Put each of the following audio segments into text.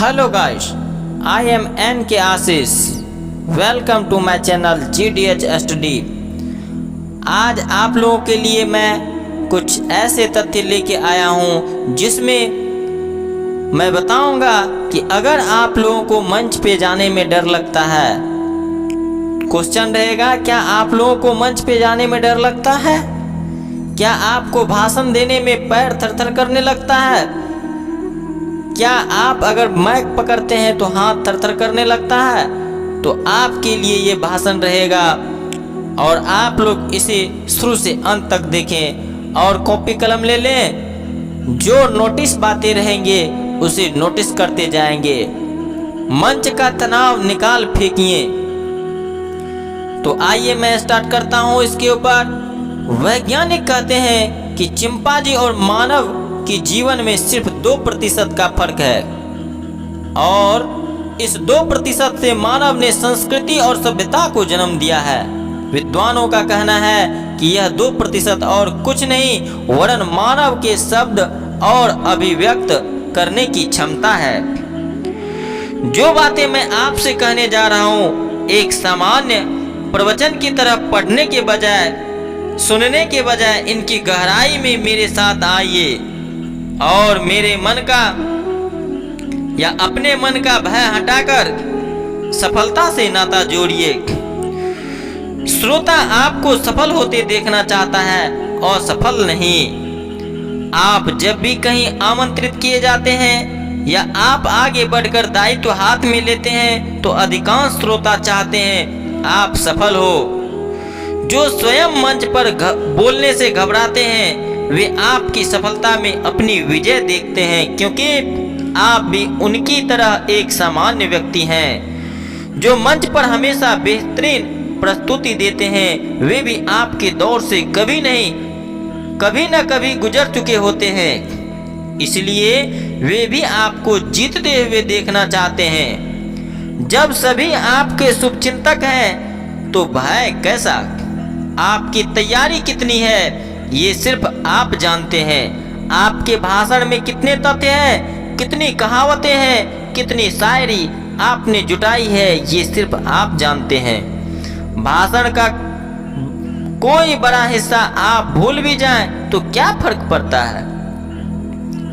Hello guys, I am N K Ashish. Welcome to my channel GDH study. आज आप लोगों के लिए मैं कुछ ऐसे तथ्य लेके आया हूँ जिसमें मैं बताऊंगा कि अगर आप लोगों को मंच पे जाने में डर लगता है, क्वेश्चन रहेगा, क्या आप लोगों को मंच पे जाने में डर लगता है? क्या आपको भाषण देने में पैर थरथर करने लगता है? क्या आप अगर माइक पकड़ते हैं तो हाथ थरथर करने लगता है? तो आपके लिए ये भाषण रहेगा और आप लोग इसे शुरू से अंत तक देखें और कॉपी कलम ले लें। जो नोटिस बातें रहेंगे उसे नोटिस करते जाएंगे। मंच का तनाव निकाल फेंकिए। तो आइए मैं स्टार्ट करता हूँ इसके ऊपर। वैज्ञानिक कहते हैं कि चिंपांजी और मानव कि जीवन में सिर्फ 2% का फर्क है और इस 2% से मानव ने संस्कृति और सभ्यता को जन्म दिया है। विद्वानों का कहना है कि यह 2% और कुछ नहीं वरन मानव के शब्द और अभिव्यक्त करने की क्षमता है। जो बातें मैं आपसे कहने जा रहा हूँ एक सामान्य प्रवचन की तरह पढ़ने के बजाय, सुनने के बजाय इनकी गहराई में मेरे साथ आइए और मेरे मन का या अपने मन का भय हटाकर सफलता से नाता जोड़िए। श्रोता आपको सफल होते देखना चाहता है और सफल नहीं। आप जब भी कहीं आमंत्रित किए जाते हैं या आप आगे बढ़कर दायित्व हाथ में लेते हैं तो अधिकांश श्रोता चाहते हैं आप सफल हो। जो स्वयं मंच पर बोलने से घबराते हैं वे आपकी सफलता में अपनी विजय देखते हैं, क्योंकि आप भी उनकी तरह एक सामान्य व्यक्ति हैं। जो मंच पर हमेशा बेहतरीन प्रस्तुति देते हैं वे भी आपके दौर से कभी न कभी गुजर चुके होते हैं, इसलिए वे भी आपको जीतते हुए देखना चाहते हैं। जब सभी आपके शुभचिंतक हैं तो भय कैसा? आपकी तैयारी कितनी है ये सिर्फ आप जानते हैं। आपके भाषण में कितने तथ्य हैं, कितनी कहावतें हैं, कितनी शायरी आपने जुटाई है ये सिर्फ आप जानते हैं। भाषण का कोई बड़ा हिस्सा आप भूल भी जाएं तो क्या फर्क पड़ता है?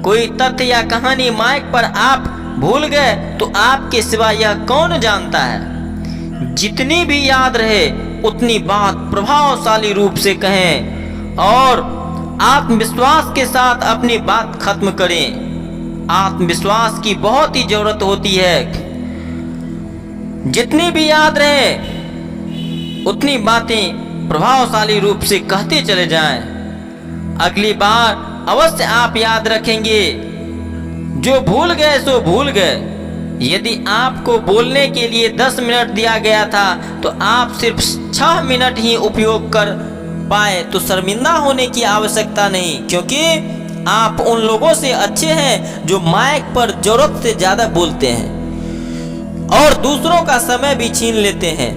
कोई तथ्य या कहानी माइक पर आप भूल गए तो आपके सिवा यह कौन जानता है? जितनी भी याद रहे उतनी बात प्रभावशाली रूप से कहें और आत्मविश्वास के साथ अपनी बात खत्म करें। आत्मविश्वास की बहुत ही जरूरत होती है। जितनी भी याद रहे उतनी बातें प्रभावशाली रूप से कहते चले जाएं। अगली बार अवश्य आप याद रखेंगे। जो भूल गए सो भूल गए। यदि आपको बोलने के लिए 10 मिनट दिया गया था तो आप सिर्फ 6 मिनट ही उपयोग कर पाए तो शर्मिंदा होने की आवश्यकता नहीं, क्योंकि आप उन लोगों से अच्छे हैं जो माइक पर जरूरत से ज्यादा बोलते हैं और दूसरों का समय भी छीन लेते हैं।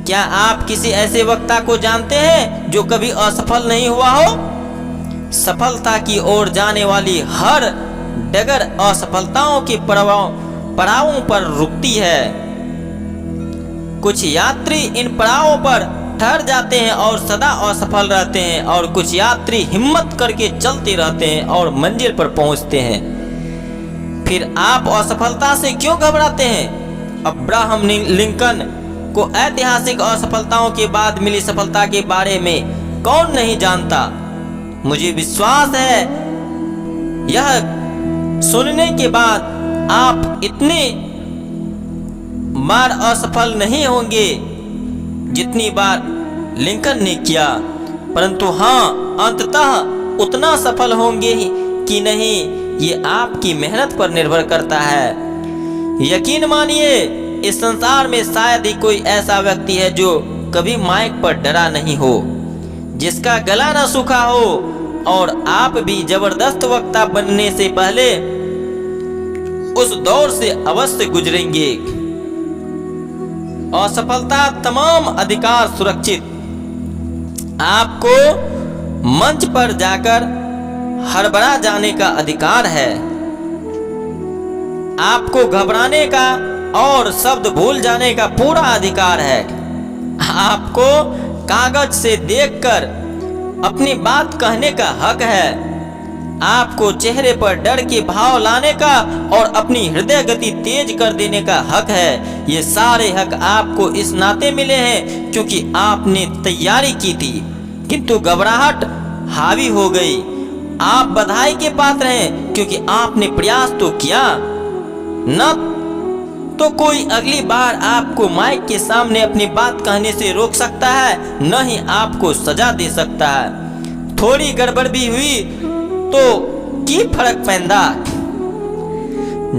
क्या आप किसी ऐसे वक्ता को जानते हैं जो कभी असफल नहीं हुआ हो? सफलता की ओर जाने वाली हर डगर असफलताओं के पड़ावों पर रुकती है। कुछ यात्री इन पड़ावों पर ठहर जाते हैं और सदा असफल रहते हैं और कुछ यात्री हिम्मत करके चलते रहते हैं और मंजिल पर पहुंचते हैं। फिर आप असफलता से क्यों घबराते हैं? अब्राहम लिंकन को ऐतिहासिक असफलताओं के बाद मिली सफलता के बारे में कौन नहीं जानता? मुझे विश्वास है यह सुनने के बाद आप इतने बार असफल नहीं होंगे जितनी बार लिंकन ने किया, परंतु हाँ अंततः उतना सफल होंगे कि नहीं ये आपकी मेहनत पर निर्भर करता है। यकीन मानिए इस संसार में शायद ही कोई ऐसा व्यक्ति है जो कभी माइक पर डरा नहीं हो, जिसका गला न सूखा हो। और आप भी जबरदस्त वक्ता बनने से पहले उस दौर से अवश्य गुजरेंगे। असफलता तमाम अधिकार सुरक्षित। आपको मंच पर जाकर हड़बड़ा जाने का अधिकार है। आपको घबराने का और शब्द भूल जाने का पूरा अधिकार है। आपको कागज से देखकर अपनी बात कहने का हक है। आपको चेहरे पर डर के भाव लाने का और अपनी हृदय गति तेज कर देने का हक है। ये सारे हक आपको इस नाते मिले हैं क्योंकि आपने तैयारी की थी, किंतु घबराहट हावी हो गई। आप बधाई के पात्र हैं क्योंकि आपने प्रयास तो किया। न तो कोई अगली बार आपको माइक के सामने अपनी बात कहने से रोक सकता है, न ही आपको सजा दे सकता है। थोड़ी गड़बड़ भी हुई तो की फर्क पैंदा।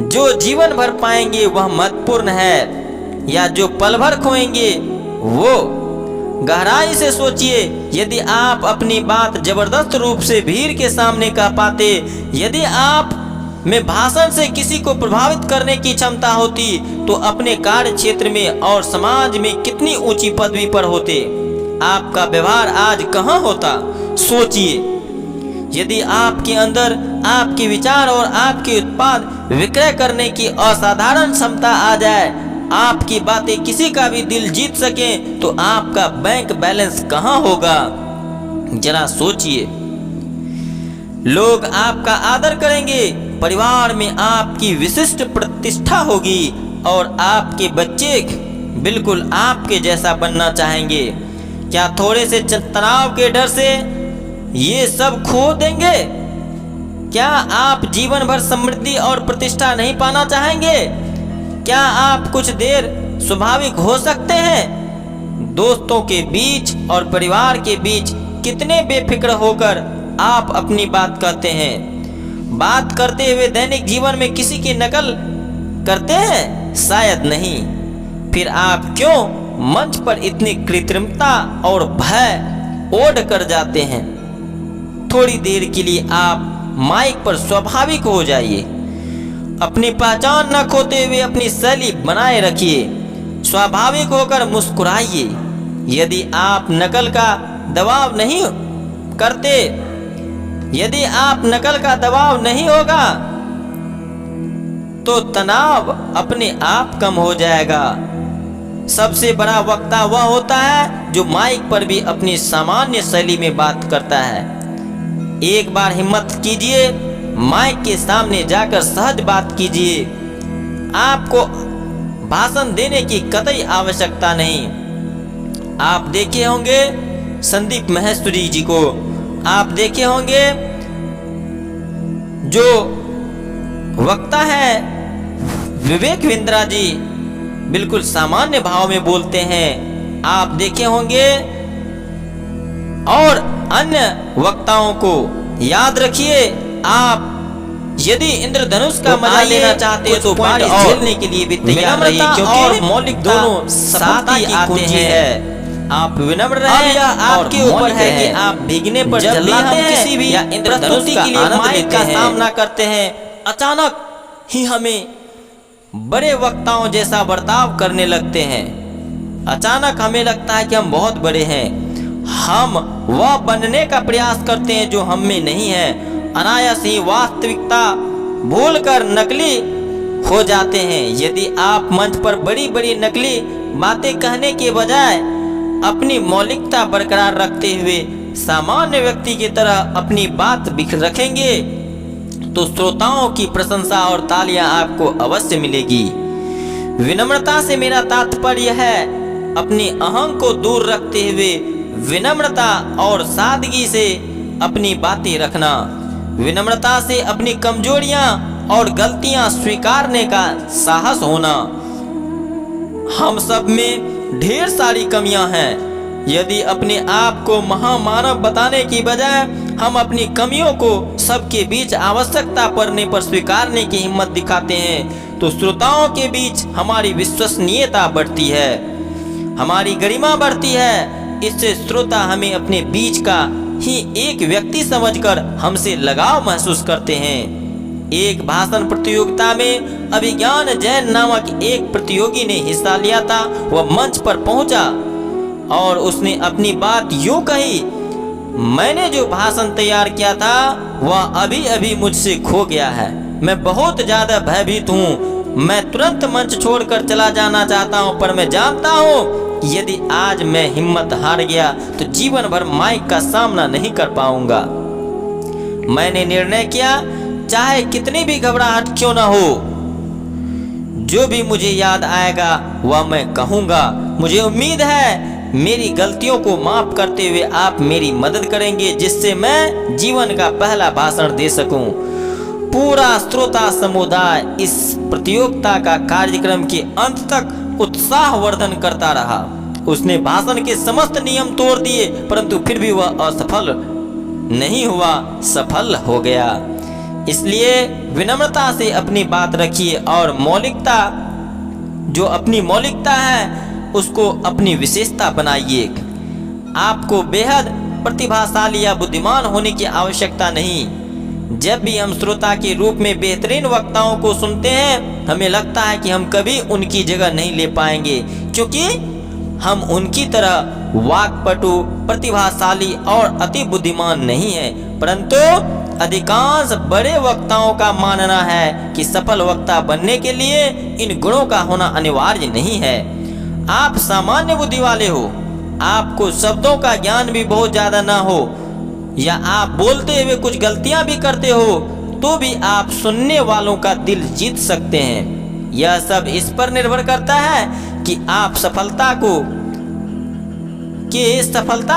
जो जीवन भर पाएंगे वह महत्वपूर्ण है, या जो पल भर खोएंगे वो। गहराई से सोचिए, यदि आप अपनी बात जबरदस्त रूप से भीड़ के सामने कह पाते, यदि आप में भाषण से किसी को प्रभावित करने की क्षमता होती, तो अपने कार्य क्षेत्र में और समाज में कितनी ऊंची पदवी पर होते। आपका व्यवहार आज कहाँ होता? सोचिए। यदि आपके अंदर आपके विचार और आपके उत्पाद विक्रय करने की असाधारण क्षमता आ जाए, आपकी बातें किसी का भी दिल जीत सके, तो आपका बैंक बैलेंस कहाँ होगा? जरा सोचिए। लोग आपका आदर करेंगे, परिवार में आपकी विशिष्ट प्रतिष्ठा होगी और आपके बच्चे बिल्कुल आपके जैसा बनना चाहेंगे। क्या थोड़े से तनाव के डर से ये सब खो देंगे? क्या आप जीवन भर समृद्धि और प्रतिष्ठा नहीं पाना चाहेंगे? क्या आप कुछ देर स्वाभाविक हो सकते हैं? दोस्तों के बीच और परिवार के बीच कितने बेफिक्र होकर आप अपनी बात कहते हैं। बात करते हुए दैनिक जीवन में किसी की नकल करते हैं? शायद नहीं। फिर आप क्यों मंच पर इतनी कृत्रिमता और भय ओढ़ कर जाते हैं? थोड़ी देर के लिए आप माइक पर स्वाभाविक हो जाइए। अपनी पहचान न खोते हुए अपनी शैली बनाए रखिए। स्वाभाविक होकर मुस्कुराइए। यदि आप नकल का दबाव नहीं करते, यदि आप नकल का दबाव नहीं होगा, तो तनाव अपने आप कम हो जाएगा। सबसे बड़ा वक्ता वह होता है जो माइक पर भी अपनी सामान्य शैली में बात करता है। एक बार हिम्मत कीजिए, माइक के सामने जाकर सहज बात कीजिए। आपको भाषण देने की कतई आवश्यकता नहीं। आप देखे होंगे संदीप महेश्वरी जी को, आप देखे होंगे जो वक्ता है विवेक विंद्रा जी, बिल्कुल सामान्य भाव में बोलते हैं। आप देखे होंगे और अन्य वक्ताओं को। याद रखिए, आप यदि इंद्रधनुष का मजा लेना चाहते हैं तो बारिश झेलने के लिए भी तैयार रहिए, क्योंकि मौलिक दोनों साथ ही आते हैं। आप विनम्र रहें, आपके ऊपर है कि आप भीगने पर जलाते हैं किसी भी या इंद्रधनुष के लिए माइक का सामना करते हैं। अचानक ही हमें बड़े वक्ताओं जैसा बर्ताव करने लगते हैं। अचानक हमें लगता है कि हम बहुत बड़े हैं। हम वह बनने का प्रयास करते हैं जो हम में नहीं है। अनायास ही वास्तविकता भूलकर नकली हो जाते हैं। यदि आप मंच पर बड़ी बड़ी नकली बातें कहने के बजाय अपनी मौलिकता बरकरार रखते हुए सामान्य व्यक्ति की तरह अपनी बात रखेंगे, तो श्रोताओं की प्रशंसा और तालियां आपको अवश्य मिलेगी। विनम्रता से मेरा तात्पर्य है अपनी अहंकार को दूर रखते हुए विनम्रता और सादगी से अपनी बातें रखना। विनम्रता से अपनी कमजोरियां और गलतियां स्वीकारने का साहस होना। हम सब में ढेर सारी कमियां हैं। यदि अपने आप को महामानव बताने की बजाय हम अपनी कमियों को सबके बीच आवश्यकता पड़ने पर स्वीकारने की हिम्मत दिखाते हैं, तो श्रोताओं के बीच हमारी विश्वसनीयता बढ़ती है, हमारी गरिमा बढ़ती है। इससे श्रोता हमें अपने बीच का ही एक व्यक्ति समझकर हमसे लगाव महसूस करते हैं। एक भाषण प्रतियोगिता में अभिज्ञान जैन नामक एक प्रतियोगी ने हिस्सा लिया था। वह मंच पर पहुंचा और उसने अपनी बात यूं कही, मैंने जो भाषण तैयार किया था वह अभी अभी मुझसे खो गया है। मैं बहुत ज़्यादा भयभीत हूँ। मैं तुरंत मंच छोड़कर चला जाना चाहता हूँ, पर मैं जानता हूँ कि यदि आज मैं हिम्मत हार गया तो जीवन भर माइक का सामना नहीं कर पाऊंगा। मैंने निर्णय किया, चाहे कितनी भी घबराहट क्यों ना हो, जो भी मुझे याद आएगा वह मैं कहूँगा। मुझे उम्मीद है मेरी गलतियों को माफ करते हुए आप मेरी मदद करेंगे, जिससे मैं जीवन का पहला भाषण दे सकूं। पूरा श्रोता समुदाय इस प्रतियोगिता का कार्यक्रम के अंत तक उत्साहवर्धन करता रहा। उसने भाषण के समस्त नियम तोड़ दिए, परंतु फिर भी वह असफल नहीं हुआ, सफल हो गया। इसलिए विनम्रता से अपनी बात रखिए और मौलिकता, जो अपनी मौलिकता है उसको अपनी विशेषता बनाइए। आपको बेहद प्रतिभाशाली या बुद्धिमान होने की आवश्यकता नहीं। जब भी हम श्रोता के रूप में बेहतरीन वक्ताओं को सुनते हैं, हमें लगता है कि हम कभी उनकी जगह नहीं ले पाएंगे, क्योंकि हम उनकी तरह वाक्पटु, प्रतिभाशाली और अति बुद्धिमान नहीं हैं। परंतु अधिकांश बड़े वक्ताओं का मानना है कि सफल वक्ता बनने के लिए इन गुणों का होना अनिवार्य नहीं है। आप सामान्य बुद्धि वाले हो, आपको शब्दों का ज्ञान भी बहुत ज्यादा ना हो, या आप बोलते हुए कुछ गलतियां भी करते हो, तो भी आप सुनने वालों का दिल जीत सकते हैं। यह सब इस पर निर्भर करता है कि आप सफलता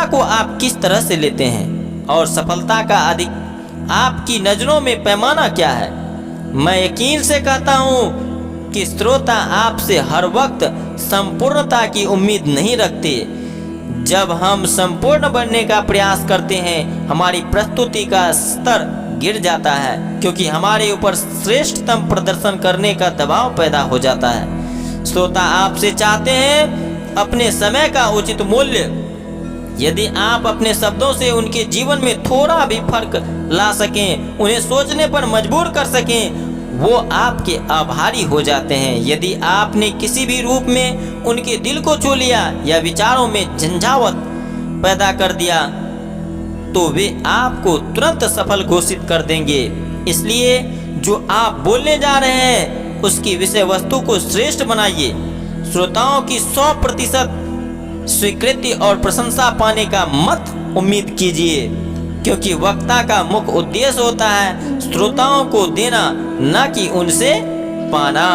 को आप किस तरह से लेते हैं, और सफलता का आपकी नजरों में पैमाना क्या है। मैं यकीन से कहता हूँ कि श्रोता आपसे हर वक्त संपूर्णता की उम्मीद नहीं रखते। जब हम संपूर्ण बनने का प्रयास करते हैं, हमारी प्रस्तुति का स्तर गिर जाता है, क्योंकि हमारे ऊपर श्रेष्ठतम प्रदर्शन करने का दबाव पैदा हो जाता है। श्रोता आपसे चाहते हैं अपने समय का उचित मूल्य। यदि आप अपने शब्दों से उनके जीवन में थोड़ा भी फर्क ला सकें, उन्हें सोचने पर मजबूर कर सकें, वो आपके आभारी हो जाते हैं। यदि आपने किसी भी रूप में उनके दिल को छू लिया या विचारों में झंझावत पैदा कर दिया, तो वे आपको तुरंत सफल घोषित कर देंगे। इसलिए जो आप बोलने जा रहे हैं उसकी विषय वस्तु को श्रेष्ठ बनाइए। श्रोताओं की 100% स्वीकृति और प्रशंसा पाने का मत उम्मीद कीजिए, क्योंकि वक्ता का मुख्य उद्देश्य होता है श्रोताओं को देना, न कि उनसे पाना।